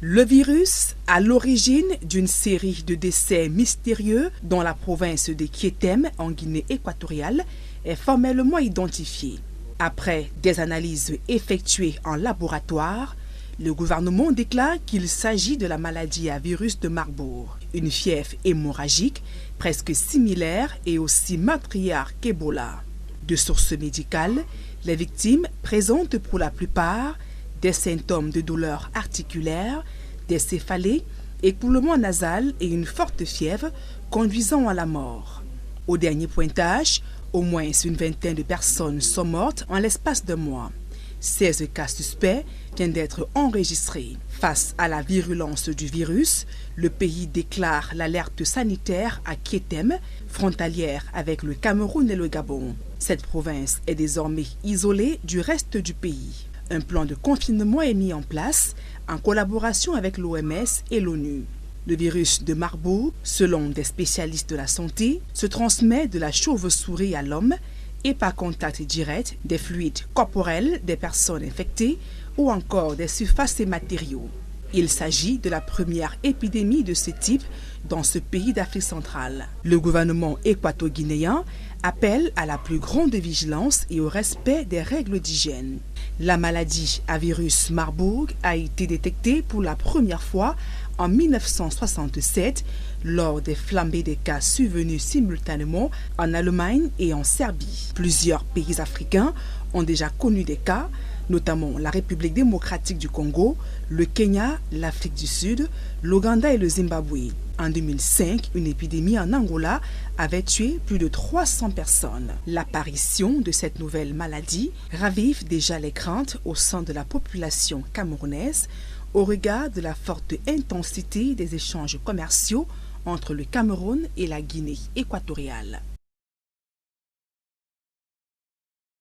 Le virus, à l'origine d'une série de décès mystérieux dans la province de Kétem, en Guinée équatoriale, est formellement identifié. Après des analyses effectuées en laboratoire, le gouvernement déclare qu'il s'agit de la maladie à virus de Marburg, une fièvre hémorragique presque similaire et aussi meurtrière qu'Ebola. De sources médicales, les victimes présentent pour la plupart des symptômes de douleurs articulaires, des céphalées, écoulement nasal et une forte fièvre conduisant à la mort. Au dernier pointage, au moins une vingtaine de personnes sont mortes en l'espace de mois. 16 cas suspects viennent d'être enregistrés. Face à la virulence du virus, le pays déclare l'alerte sanitaire à Kétem, frontalière avec le Cameroun et le Gabon. Cette province est désormais isolée du reste du pays. Un plan de confinement est mis en place en collaboration avec l'OMS et l'ONU. Le virus de Marburg, selon des spécialistes de la santé, se transmet de la chauve-souris à l'homme et par contact direct des fluides corporels des personnes infectées ou encore des surfaces et matériaux. Il s'agit de la première épidémie de ce type dans ce pays d'Afrique centrale. Le gouvernement équato-guinéen appelle à la plus grande vigilance et au respect des règles d'hygiène. La maladie à virus Marburg a été détectée pour la première fois en 1967 lors des flambées des cas survenus simultanément en Allemagne et en Serbie. Plusieurs pays africains ont déjà connu des cas, notamment la République démocratique du Congo, le Kenya, l'Afrique du Sud, l'Ouganda et le Zimbabwe. En 2005, une épidémie en Angola avait tué plus de 300 personnes. L'apparition de cette nouvelle maladie ravive déjà les craintes au sein de la population camerounaise au regard de la forte intensité des échanges commerciaux entre le Cameroun et la Guinée équatoriale.